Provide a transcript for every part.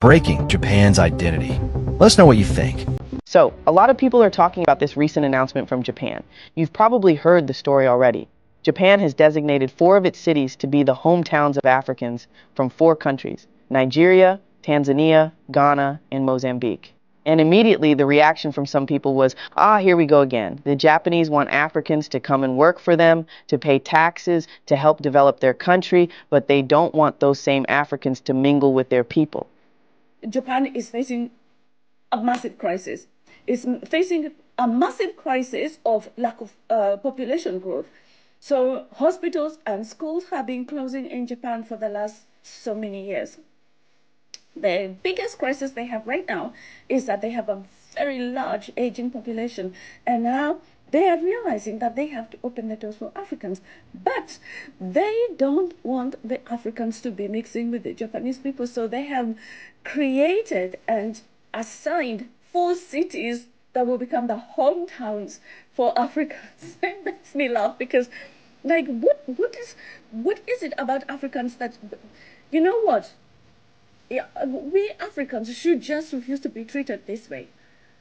breaking Japan's identity. Let us know what you think. So, a lot of people are talking about this recent announcement from Japan. You've probably heard the story already. Japan has designated 4 of its cities to be the hometowns of Africans from 4 countries: Nigeria, Tanzania, Ghana, and Mozambique. And immediately the reaction from some people was, here we go again. The Japanese want Africans to come and work for them, to pay taxes, to help develop their country, but they don't want those same Africans to mingle with their people. Japan is facing a massive crisis. It's facing a massive crisis of lack of population growth. So hospitals and schools have been closing in Japan for the last so many years. The biggest crisis they have right now is that they have a very large aging population, and now they are realizing that they have to open the doors for Africans, but they don't want the Africans to be mixing with the Japanese people, so they have created and assigned 4 cities that will become the hometowns for Africans. It makes me laugh because, like, what is it about Africans that, you know what? Yeah, we Africans should just refuse to be treated this way.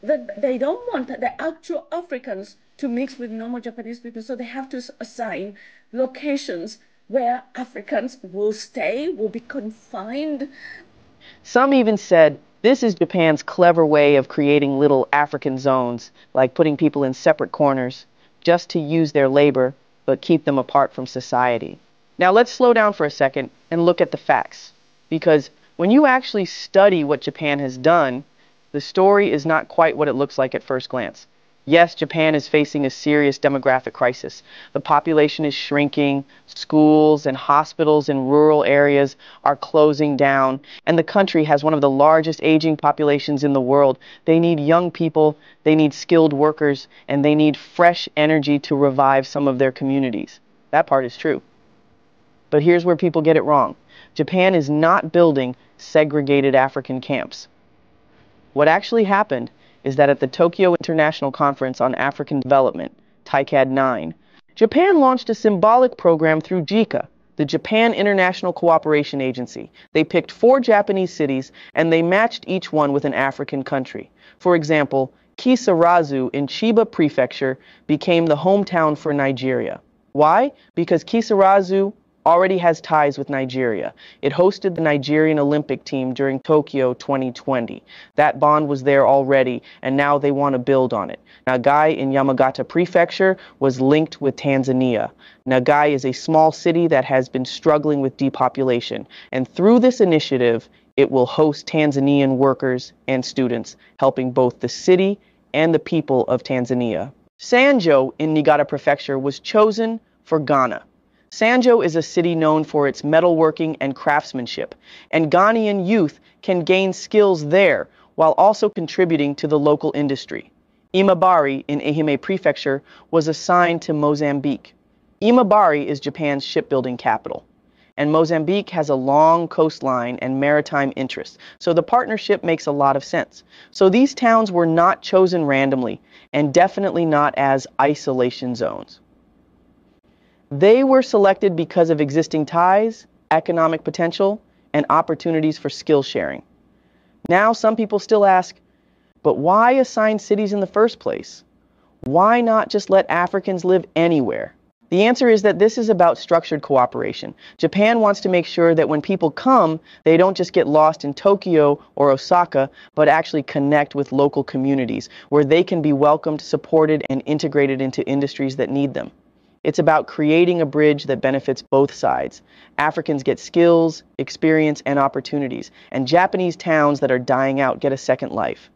That they don't want the actual Africans to mix with normal Japanese people, so they have to assign locations where Africans will stay, will be confined. Some even said this is Japan's clever way of creating little African zones, like putting people in separate corners, just to use their labor, but keep them apart from society. Now let's slow down for a second and look at the facts, because when you actually study what Japan has done, the story is not quite what it looks like at first glance. Yes, Japan is facing a serious demographic crisis. The population is shrinking, schools and hospitals in rural areas are closing down, and the country has one of the largest aging populations in the world. They need young people, they need skilled workers, and they need fresh energy to revive some of their communities. That part is true. But here's where people get it wrong. Japan is not building segregated African camps. What actually happened is that at the Tokyo International Conference on African Development, TICAD 9, Japan launched a symbolic program through JICA, the Japan International Cooperation Agency. They picked 4 Japanese cities and they matched each one with an African country. For example, Kisarazu in Chiba Prefecture became the hometown for Nigeria. Why? Because Kisarazu already has ties with Nigeria. It hosted the Nigerian Olympic team during Tokyo 2020. That bond was there already, and now they want to build on it. Nagai in Yamagata Prefecture was linked with Tanzania. Nagai is a small city that has been struggling with depopulation, and through this initiative, it will host Tanzanian workers and students, helping both the city and the people of Tanzania. Sanjo in Niigata Prefecture was chosen for Ghana. Sanjo is a city known for its metalworking and craftsmanship, and Ghanaian youth can gain skills there while also contributing to the local industry. Imabari in Ehime Prefecture was assigned to Mozambique. Imabari is Japan's shipbuilding capital, and Mozambique has a long coastline and maritime interests, so the partnership makes a lot of sense. So these towns were not chosen randomly, and definitely not as isolation zones. They were selected because of existing ties, economic potential, and opportunities for skill sharing. Now some people still ask, but why assign cities in the first place? Why not just let Africans live anywhere? The answer is that this is about structured cooperation. Japan wants to make sure that when people come, they don't just get lost in Tokyo or Osaka, but actually connect with local communities where they can be welcomed, supported, and integrated into industries that need them. It's about creating a bridge that benefits both sides. Africans get skills, experience, and opportunities, and Japanese towns that are dying out get a second life.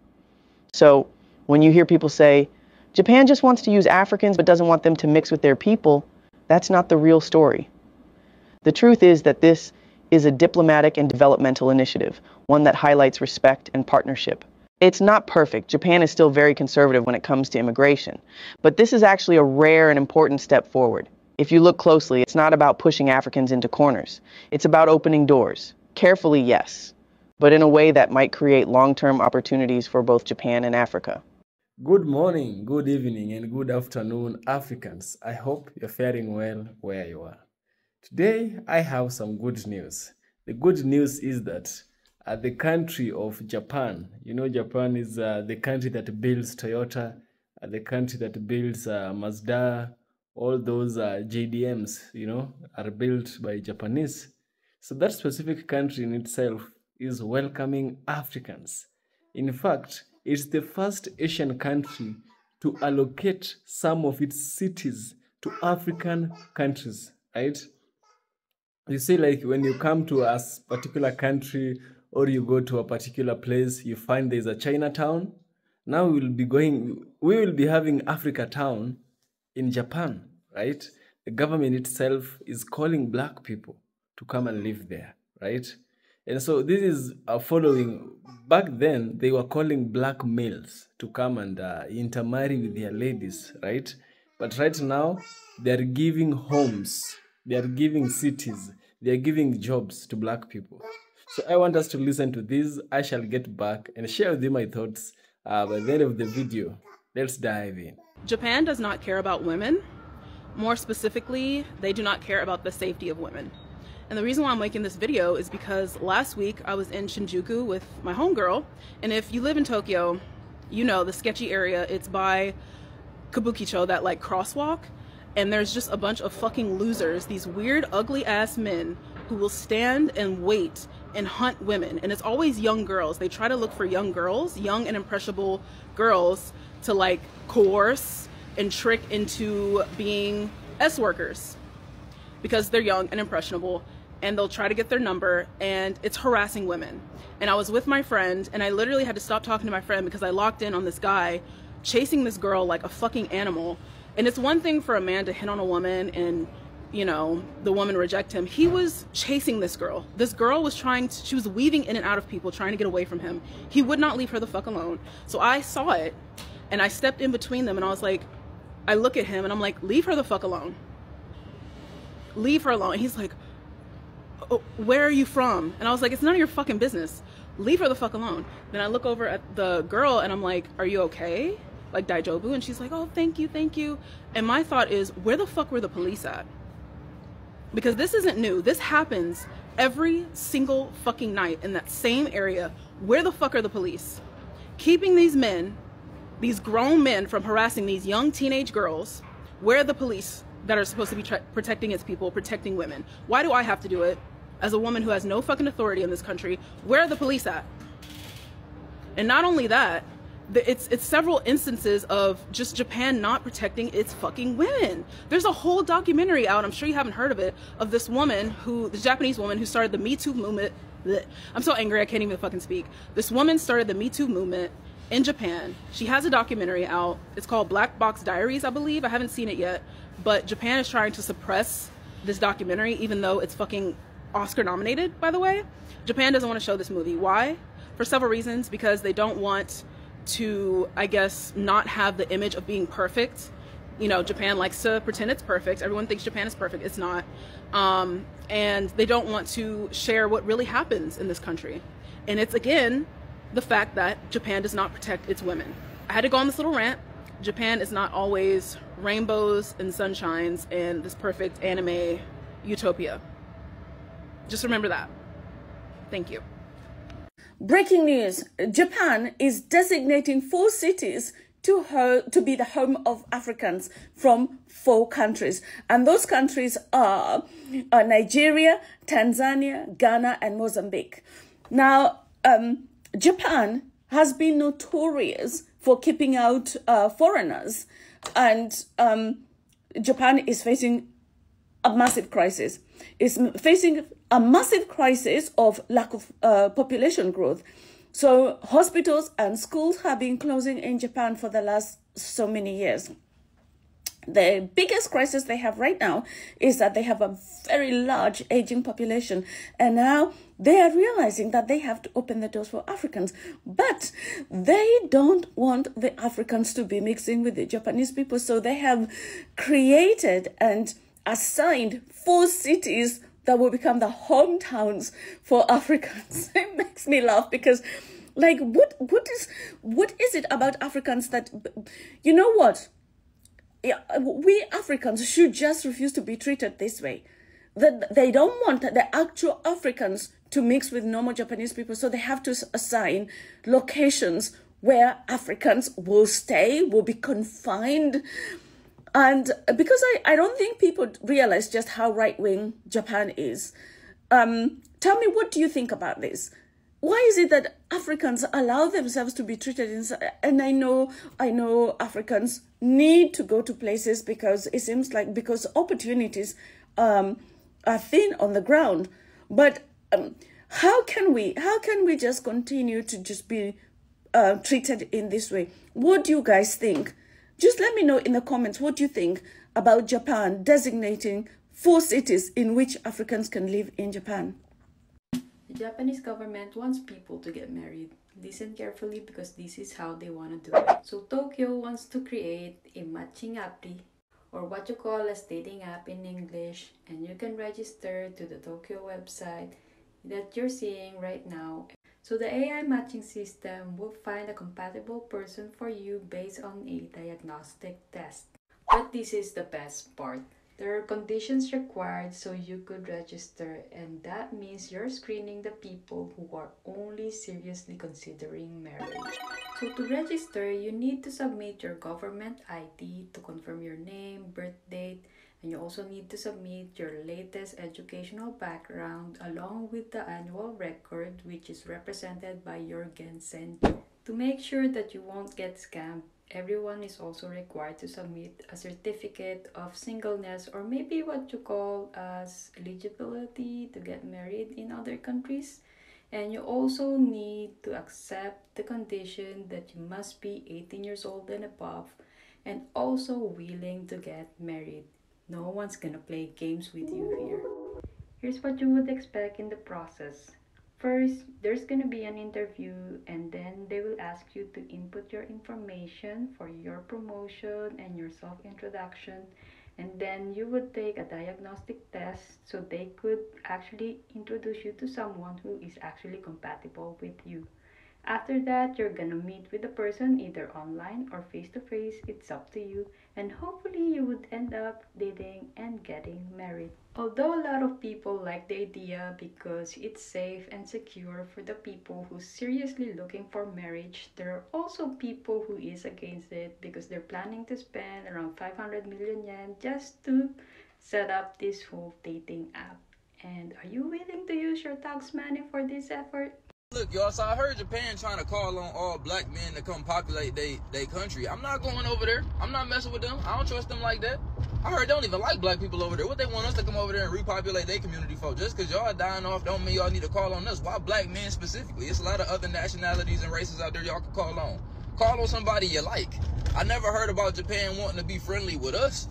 So when you hear people say, Japan just wants to use Africans but doesn't want them to mix with their people, that's not the real story. The truth is that this is a diplomatic and developmental initiative, one that highlights respect and partnership. It's not perfect. Japan is still very conservative when it comes to immigration. But this is actually a rare and important step forward. If you look closely, it's not about pushing Africans into corners. It's about opening doors. Carefully, yes, but in a way that might create long-term opportunities for both Japan and Africa. Good morning, good evening, and good afternoon, Africans. I hope you're faring well where you are. Today, I have some good news. The good news is that the country of Japan. You know, Japan is the country that builds Toyota, the country that builds Mazda. All those JDMs, you know, are built by Japanese. So that specific country in itself is welcoming Africans. In fact, it's the first Asian country to allocate some of its cities to African countries, right? You see, like when you come to a particular country or you go to a particular place, you find there's a Chinatown. Now we will be having Africa Town in Japan, right? The government itself is calling black people to come and live there, right? And so this is following. Back then, they were calling black males to come and intermarry with their ladies, right? But right now, they're giving homes, they're giving cities, they're giving jobs to black people. So I want us to listen to this. I shall get back and share with you my thoughts by the end of the video. Let's dive in. Japan does not care about women. More specifically, they do not care about the safety of women. And the reason why I'm making this video is because last week I was in Shinjuku with my homegirl. And if you live in Tokyo, you know the sketchy area. It's by Kabukicho, that like crosswalk. And there's just a bunch of fucking losers, these weird, ugly ass men who will stand and wait and hunt women. And it's always young girls. They try to look for young girls, young and impressionable girls, to like coerce and trick into being S workers because they're young and impressionable, and they'll try to get their number, and it's harassing women. And I was with my friend, and I literally had to stop talking to my friend because I locked in on this guy chasing this girl like a fucking animal. And it's one thing for a man to hit on a woman and, you know, the woman reject him. He was chasing this girl. This girl was she was weaving in and out of people trying to get away from him. He would not leave her the fuck alone. So I saw it, and I stepped in between them, and I was like, I look at him and I'm like, leave her the fuck alone. Leave her alone. And he's like, oh, where are you from? And I was like, it's none of your fucking business. Leave her the fuck alone. Then I look over at the girl and I'm like, are you okay? Like Daijobu? And she's like, oh, thank you, thank you. And my thought is, where the fuck were the police at? Because this isn't new. This happens every single fucking night in that same area. Where the fuck are the police? Keeping these men, these grown men, from harassing these young teenage girls. Where are the police that are supposed to be protecting its people, protecting women? Why do I have to do it as a woman who has no fucking authority in this country? Where are the police at? And not only that, it's several instances of just Japan not protecting its fucking women. There's a whole documentary out, I'm sure you haven't heard of it, of this woman the Japanese woman who started the Me Too movement. Blech. I'm so angry I can't even fucking speak. This woman started the Me Too movement in Japan. She has a documentary out. It's called Black Box Diaries, I believe. I haven't seen it yet, but Japan is trying to suppress this documentary, even though it's fucking Oscar nominated, by the way. Japan doesn't want to show this movie. Why? For several reasons. Because they don't want to, I guess, not have the image of being perfect. You know, Japan likes to pretend it's perfect. Everyone thinks Japan is perfect. It's not. And they don't want to share what really happens in this country. And it's, again, the fact that Japan does not protect its women. I had to go on this little rant. Japan is not always rainbows and sunshines and this perfect anime utopia. Just remember that. Thank you. Breaking news. Japan is designating 4 cities to be the home of Africans from 4 countries. And those countries are Nigeria, Tanzania, Ghana, and Mozambique. Now, Japan has been notorious for keeping out foreigners, and Japan is facing a massive crisis. It's facing a massive crisis of lack of population growth. So hospitals and schools have been closing in Japan for the last so many years. The biggest crisis they have right now is that they have a very large aging population, and now they are realizing that they have to open the doors for Africans, but they don't want the Africans to be mixing with the Japanese people. So they have created and assigned 4 cities that will become the hometowns for Africans. It makes me laugh because, like, what is it about Africans that, you know what? Yeah, we Africans should just refuse to be treated this way. That they don't want the actual Africans to mix with normal Japanese people. So they have to assign locations where Africans will stay, will be confined. And because I don't think people realize just how right-wing Japan is. Tell me, what do you think about this? Why is it that Africans allow themselves to be treated and I know Africans need to go to places because it seems like because opportunities are thin on the ground. But how can we just continue to just be treated in this way? What do you guys think? Just let me know in the comments what you think about Japan designating 4 cities in which Africans can live in Japan. The Japanese government wants people to get married. Listen carefully because this is how they want to do it. So Tokyo wants to create a matching app, or what you call a dating app in English, and you can register to the Tokyo website that you're seeing right now. So the AI matching system will find a compatible person for you based on a diagnostic test. But this is the best part. There are conditions required so you could register, and that means you're screening the people who are only seriously considering marriage. So to register, you need to submit your government ID to confirm your name, birth date, and you also need to submit your latest educational background along with the annual record, which is represented by your Gensen. To make sure that you won't get scammed, everyone is also required to submit a certificate of singleness, or maybe what you call as eligibility to get married in other countries. And you also need to accept the condition that you must be 18 years old and above, and also willing to get married. No one's gonna play games with you here. Here's what you would expect in the process. First, there's going to be an interview, and then they will ask you to input your information for your promotion and your self-introduction. And then you would take a diagnostic test so they could actually introduce you to someone who is actually compatible with you. After that, you're gonna meet with the person either online or face-to-face. It's up to you. And hopefully you would end up dating and getting married. Although a lot of people like the idea because it's safe and secure for the people who's seriously looking for marriage, there are also people who is against it because they're planning to spend around 500 million yen just to set up this whole dating app. And are you willing to use your tax money for this effort? Look, y'all, so I heard Japan trying to call on all black men to come populate they country. I'm not going over there. I'm not messing with them. I don't trust them like that. I heard they don't even like black people over there. What they want us to come over there and repopulate their community for? Just because y'all dying off don't mean y'all need to call on us. Why black men specifically? It's a lot of other nationalities and races out there y'all can call on. Call on somebody you like. I never heard about Japan wanting to be friendly with us.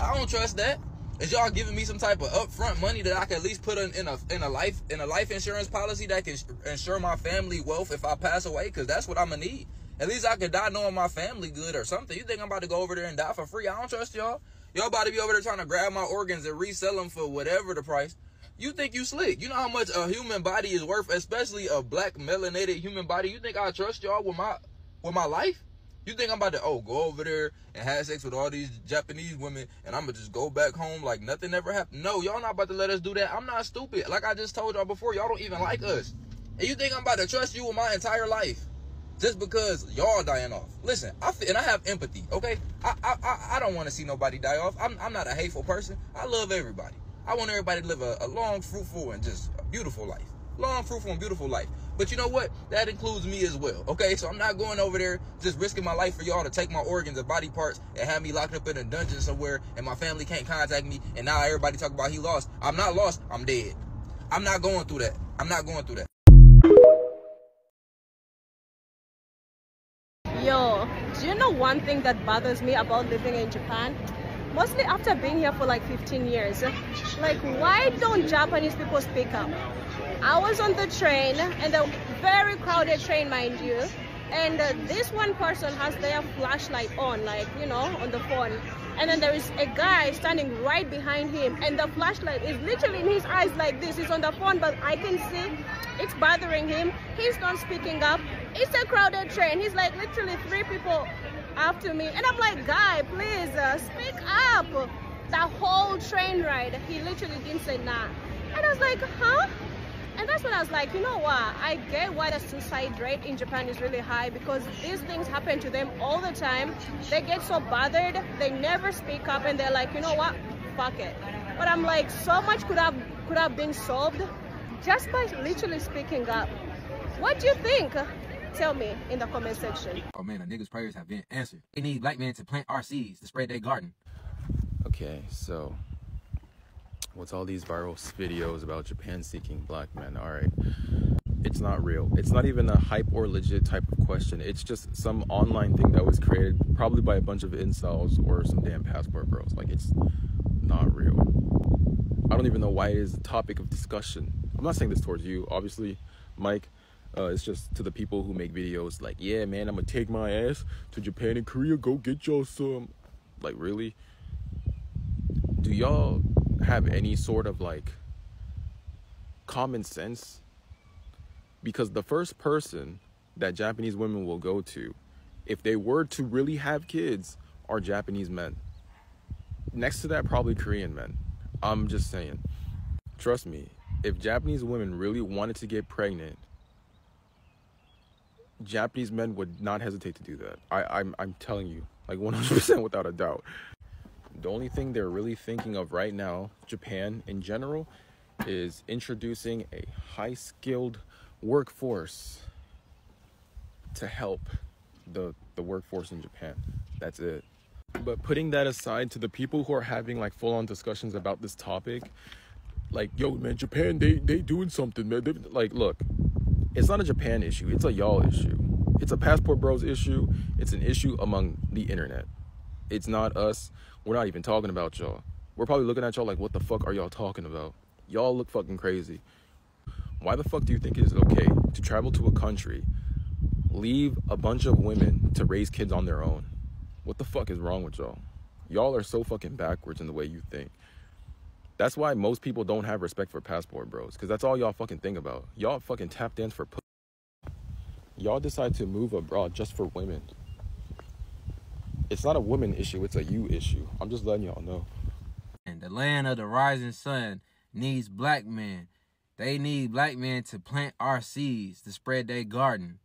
I don't trust that. Is y'all giving me some type of upfront money that I can at least put in a life insurance policy that can ensure my family wealth if I pass away? Because that's what I'm gonna need. At least I could die knowing my family good or something. You think I'm about to go over there and die for free? I don't trust y'all. Y'all about to be over there trying to grab my organs and resell them for whatever the price. You think you slick? You know how much a human body is worth, especially a black melanated human body. You think I trust y'all with my life? You think I'm about to, go over there and have sex with all these Japanese women and I'm going to just go back home like nothing ever happened? No, y'all not about to let us do that. I'm not stupid. Like I just told y'all before, y'all don't even like us. And you think I'm about to trust you with my entire life just because y'all dying off? Listen, I have empathy, okay? I don't want to see nobody die off. I'm not a hateful person. I love everybody. I want everybody to live a long, fruitful, and just a beautiful life. Long, fruitful, and beautiful life. But you know what? That includes me as well, okay? So I'm not going over there just risking my life for y'all to take my organs and body parts and have me locked up in a dungeon somewhere and my family can't contact me and now everybody talk about he lost. I'm not lost. I'm dead. I'm not going through that. I'm not going through that. Yo, do you know one thing that bothers me about living in Japan? Mostly after being here for like 15 years. Like, why don't Japanese people speak up? I was on the train, and a very crowded train, mind you, and this one person has their flashlight on, like, you know, on the phone, and then there is a guy standing right behind him, and the flashlight is literally in his eyes like this. He's on the phone, but I can see it's bothering him. He's not speaking up. It's a crowded train. He's like literally 3 people after me, and I'm like, guy, please speak up. The whole train ride, he literally didn't say nah. And I was like, huh? And that's when I was like, you know what? I get why the suicide rate in Japan is really high, because these things happen to them all the time. They get so bothered, they never speak up, and they're like, you know what? Fuck it. But I'm like, so much could have been solved just by literally speaking up. What do you think? Tell me in the comment section. Oh man, the niggas' prayers have been answered. They need black men to plant our seeds to spread their garden. Okay, so what's all these viral videos about Japan seeking black men? All right, it's not real. It's not even a hype or legit type of question. It's just some online thing that was created probably by a bunch of incels or some damn passport bros. Like, it's not real. I don't even know why it is a topic of discussion. I'm not saying this towards you, obviously, Mike. It's just to the people who make videos like, yeah, man, I'm gonna take my ass to Japan and Korea, go get y'all some. Like, really? Do y'all have any sort of like common sense? Because the first person that Japanese women will go to, if they were to really have kids, are Japanese men. Next to that, probably Korean men. I'm just saying. Trust me, if Japanese women really wanted to get pregnant, Japanese men would not hesitate to do that. I'm telling you, like 100% without a doubt. The only thing they're really thinking of right now, Japan in general, is introducing a high-skilled workforce to help the workforce in Japan. That's it. But putting that aside, to the people who are having like full-on discussions about this topic, like, yo, man, Japan, they doing something, man. Like, look, it's not a Japan issue. It's a y'all issue. It's a passport bros issue. It's an issue among the internet. It's not us. We're not even talking about y'all. We're probably looking at y'all like, what the fuck are y'all talking about? Y'all look fucking crazy. Why the fuck do you think it is okay to travel to a country, leave a bunch of women to raise kids on their own? What the fuck is wrong with y'all? Y'all are so fucking backwards in the way you think. That's why most people don't have respect for passport bros, because that's all y'all fucking think about. Y'all fucking tap dance for pussy. Y'all decide to move abroad just for women. It's not a women issue, it's a you issue. I'm just letting y'all know. And the land of the rising sun needs black men. They need black men to plant our seeds to spread their garden.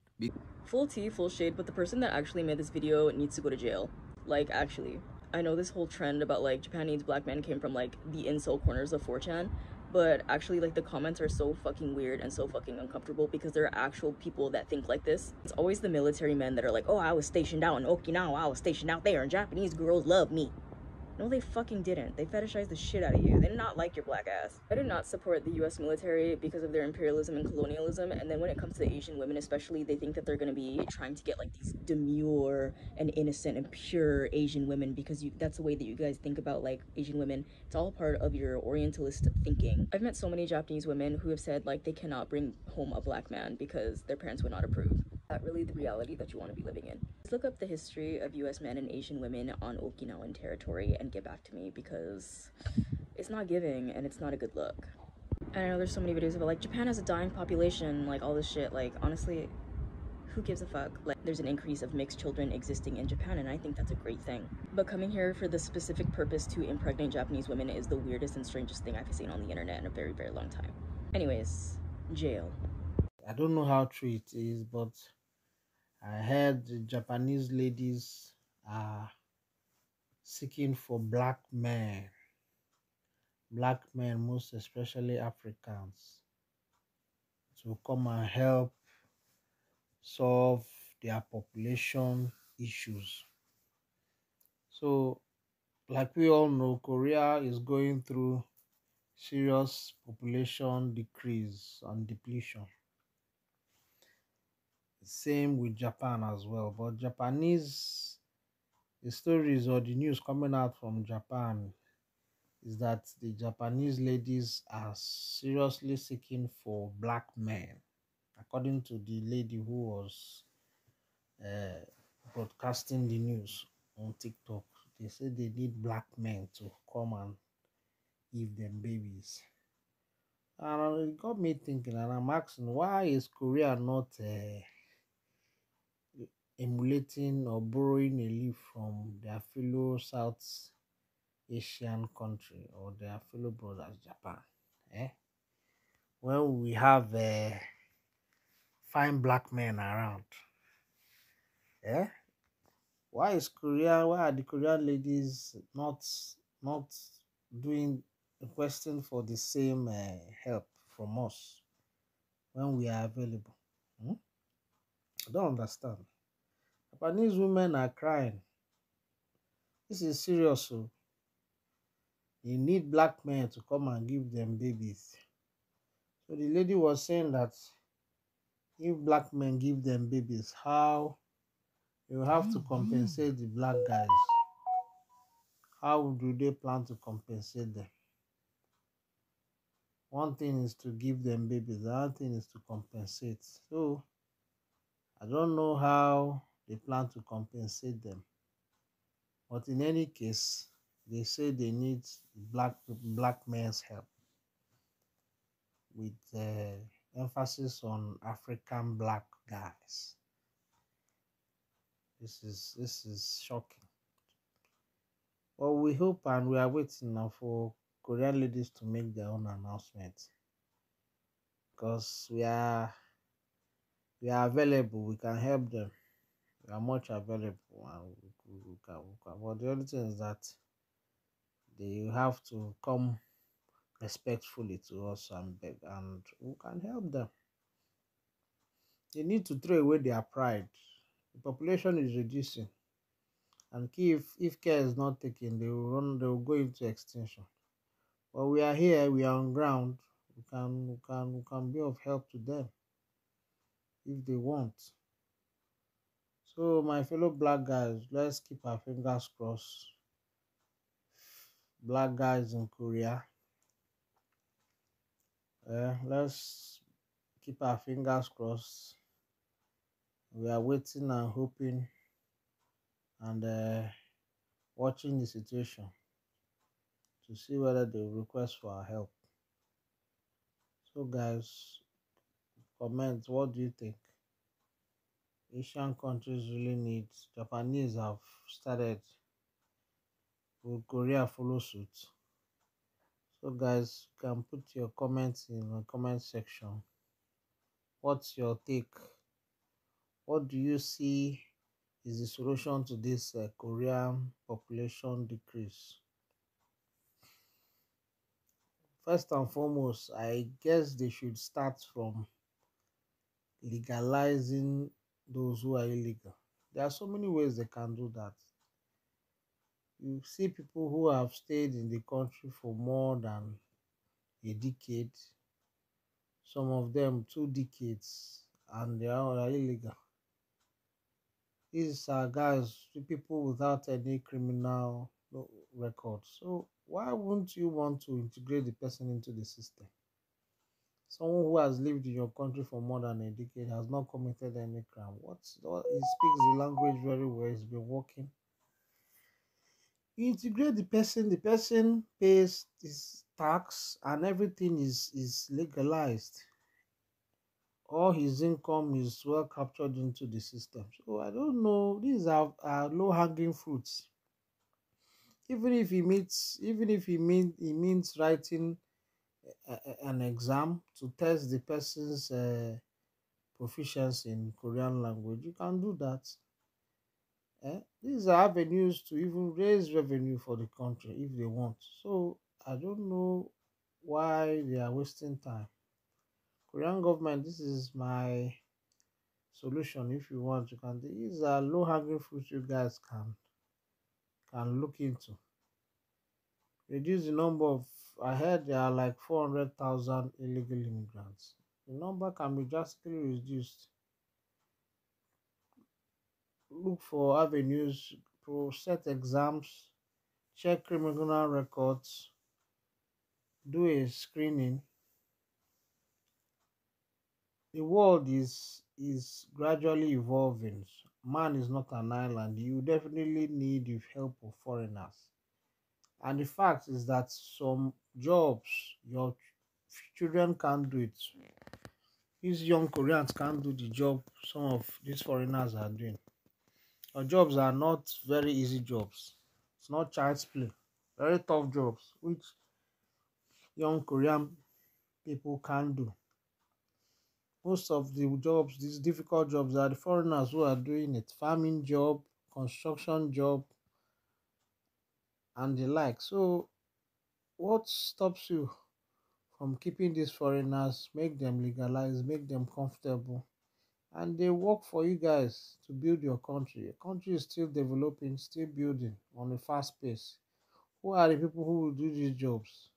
Full tea, full shade, but the person that actually made this video needs to go to jail. Like, actually. I know this whole trend about like Japan needs black men came from like the incel corners of 4chan, but actually like the comments are so fucking weird and so fucking uncomfortable because there are actual people that think like this. It's always the military men that are like, oh, I was stationed out in Okinawa, I was stationed out there and Japanese girls love me. No, they fucking didn't. They fetishized the shit out of you. They did not like your black ass. I do not support the US military because of their imperialism and colonialism, and then when it comes to the Asian women especially, they think that they're gonna be trying to get like these demure and innocent and pure Asian women because that's the way that you guys think about like Asian women. It's all part of your Orientalist thinking. I've met so many Japanese women who have said like they cannot bring home a black man because their parents would not approve. Is that really the reality that you want to be living in? Let's look up the history of US men and Asian women on Okinawan territory and get back to me because it's not giving and it's not a good look. I know there's so many videos about like Japan has a dying population, like all this shit. Like honestly, who gives a fuck? Like there's an increase of mixed children existing in Japan and I think that's a great thing. But coming here for the specific purpose to impregnate Japanese women is the weirdest and strangest thing I've seen on the internet in a very, very long time. Anyways, jail. I don't know how true it is, but I heard the Japanese ladies are seeking for black men, most especially Africans, to come and help solve their population issues. So, like we all know, Korea is going through serious population decrease and depletion. Same with Japan as well, but the stories or the news coming out from Japan is that the Japanese ladies are seriously seeking for black men. According to the lady who was broadcasting the news on TikTok, they said they need black men to come and give them babies. And it got me thinking, and I'm asking, why is Korea not emulating or borrowing a leaf from their fellow South Asian country or their fellow brothers, Japan? when we have fine black men around. Yeah? Why are the Korean ladies not doing requesting for the same help from us when we are available? I don't understand. Japanese women are crying. This is serious. So they need black men to come and give them babies. So the lady was saying that if black men give them babies, how you have to compensate the black guys. How do they plan to compensate them? One thing is to give them babies, the other thing is to compensate. So I don't know how they plan to compensate them. But in any case, they say they need black men's help with emphasis on African black guys. This is shocking. But we hope and we are waiting now for Korean ladies to make their own announcement, because we are available. We can help them. We are much available, and we can. But the only thing is that they have to come respectfully to us and beg, and we can help them. They need to throw away their pride. The population is reducing, and if care is not taken, they will go into extinction. But we are here, we are on ground. We can be of help to them if they want. So my fellow black guys, let's keep our fingers crossed. Black guys in Korea, let's keep our fingers crossed. We are waiting and hoping and watching the situation to see whether they request for our help. So guys, comment, what do you think? Asian countries really need, Japanese have started, will Korea follow suit? So guys, you can put your comments in the comment section. What's your take? What do you see is the solution to this Korean population decrease? First and foremost, I guess they should start from legalizing those who are illegal. There are so many ways they can do that. You see people who have stayed in the country for more than a decade, some of them 2 decades, and they are illegal. These are guys, people without any criminal record. So why wouldn't you want to integrate the person into the system? Someone who has lived in your country for more than a decade, has not committed any crime. He speaks the language very well, he's been working. You integrate the person pays his tax, and everything is legalized. All his income is well captured into the system. So I don't know, these are low-hanging fruits. Even if he means writing an exam to test the person's proficiency in Korean language, you can do that. These are avenues to even raise revenue for the country if they want. So I don't know why they are wasting time. Korean government, this is my solution. If you want, you can. These are low-hanging fruits you guys can look into. Reduce the number of, I heard there are like 400,000 illegal immigrants. The number can be drastically reduced. Look for avenues, set exams, check criminal records, do a screening. The world is gradually evolving. Man is not an island. You definitely need the help of foreigners. And the fact is that some jobs your children can't do it. These young Koreans can't do the job some of these foreigners are doing. Our jobs are not very easy jobs. It's not child's play. Very tough jobs, which young Korean people can't do. Most of the jobs, these difficult jobs, are the foreigners who are doing it. Farming job, construction job, and the like. So what stops you from keeping these foreigners, make them legalize, make them comfortable, and they work for you guys to build your country? Your country is still developing, still building on a fast pace. Who are the people who will do these jobs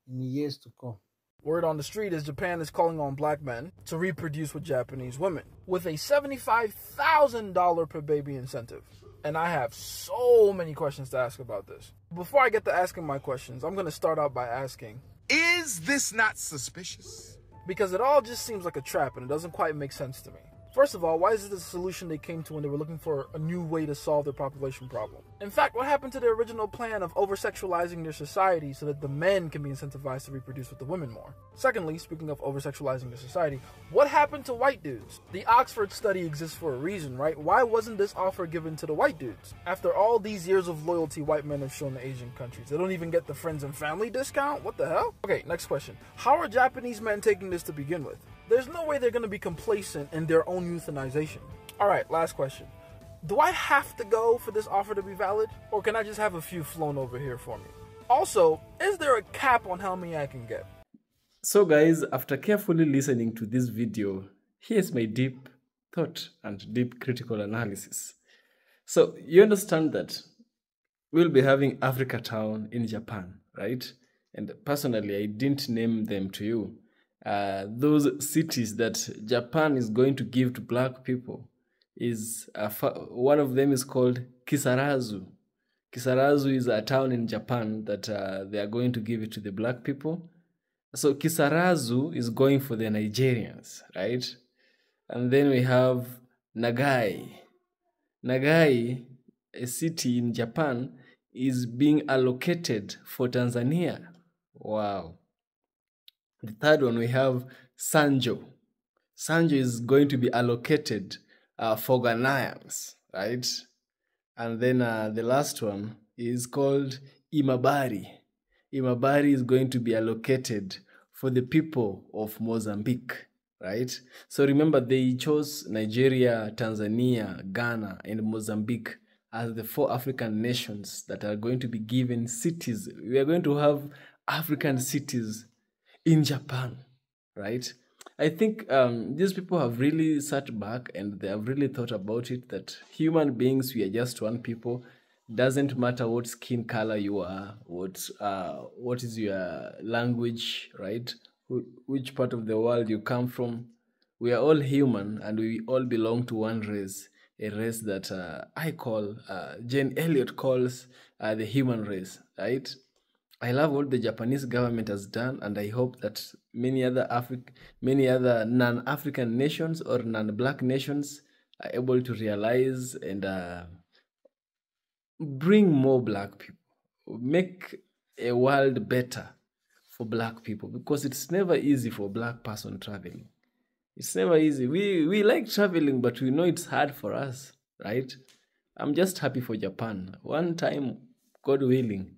in the years to come? Word on the street is Japan is calling on black men to reproduce with Japanese women with a $75,000 per baby incentive. And I have so many questions to ask about this. Before I get to asking my questions, I'm going to start out by asking, is this not suspicious? Because it all just seems like a trap and it doesn't quite make sense to me. First of all, why is this the solution they came to when they were looking for a new way to solve their population problem? In fact, what happened to their original plan of over-sexualizing their society so that the men can be incentivized to reproduce with the women more? Secondly, speaking of over-sexualizing the society, what happened to white dudes? The Oxford study exists for a reason, right? Why wasn't this offer given to the white dudes? After all these years of loyalty white men have shown to Asian countries, they don't even get the friends and family discount? What the hell? Okay, next question. How are Japanese men taking this to begin with? There's no way they're going to be complacent in their own euthanization. Alright, last question. Do I have to go for this offer to be valid? Or can I just have a few flown over here for me? Also, is there a cap on how many I can get? So guys, after carefully listening to this video, here's my deep thought and deep critical analysis. So you understand that we'll be having Africa Town in Japan, right? And personally, I didn't name them to you. Those cities that Japan is going to give to black people is one of them is called Kisarazu. Kisarazu is a town in Japan that they are going to give it to the black people. So Kisarazu is going for the Nigerians, right? And then we have Nagai. Nagai, a city in Japan, is being allocated for Tanzania. Wow. The third one, we have Sanjo. Sanjo is going to be allocated for Ghanaians, right? And then the last one is called Imabari. Imabari is going to be allocated for the people of Mozambique, right? So remember, they chose Nigeria, Tanzania, Ghana, and Mozambique as the 4 African nations that are going to be given cities. We are going to have African cities in Japan, right? I think these people have really sat back and they have really thought about it, that human beings, we are just one people. Doesn't matter what skin color you are, what is your language, right? Which part of the world you come from. We are all human and we all belong to one race, a race that I call, Jane Elliott calls the human race, right? I love what the Japanese government has done, and I hope that many other non-African nations or non-black nations are able to realize and bring more black people, make a world better for black people, because it's never easy for a black person traveling. It's never easy. We like traveling, but we know it's hard for us, right? I'm just happy for Japan. One time, God willing,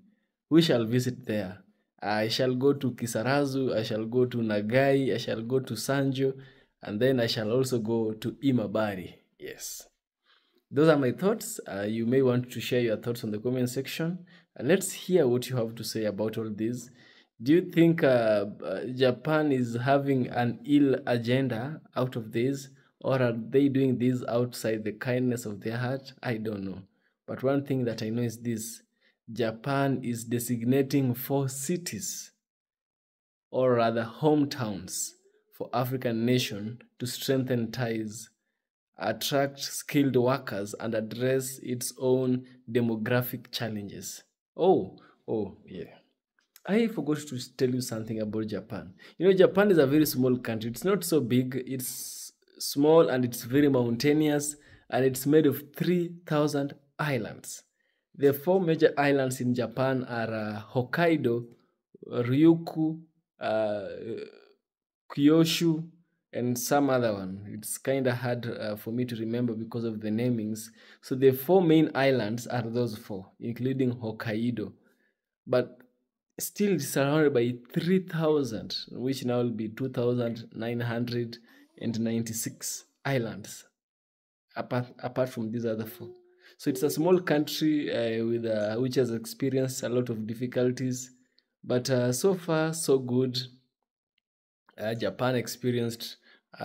we shall visit there. I shall go to Kisarazu, I shall go to Nagai, I shall go to Sanjo, and then I shall also go to Imabari. Yes. Those are my thoughts. You may want to share your thoughts on the comment section. Let's hear what you have to say about all this. Do you think Japan is having an ill agenda out of this, or are they doing this outside the kindness of their heart? I don't know. But one thing that I know is this: Japan is designating 4 cities, or rather hometowns, for African nation to strengthen ties, attract skilled workers, and address its own demographic challenges. Oh, yeah. I forgot to tell you something about Japan. You know, Japan is a very small country. It's not so big. It's small and it's very mountainous, and it's made of 3,000 islands. The 4 major islands in Japan are Hokkaido, Ryukyu, Kyushu, and some other one. It's kind of hard for me to remember because of the namings. So the 4 main islands are those 4, including Hokkaido. But still surrounded by 3,000, which now will be 2,996 islands, apart from these other four. So it's a small country which has experienced a lot of difficulties, but so far so good. Japan experienced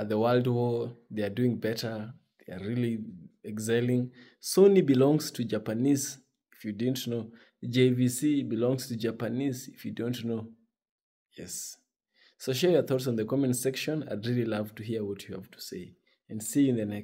the World War. They are doing better. They are really excelling. Sony belongs to Japanese, if you didn't know. JVC belongs to Japanese, if you don't know. Yes. So share your thoughts on the comment section. I'd really love to hear what you have to say. And see you in the next.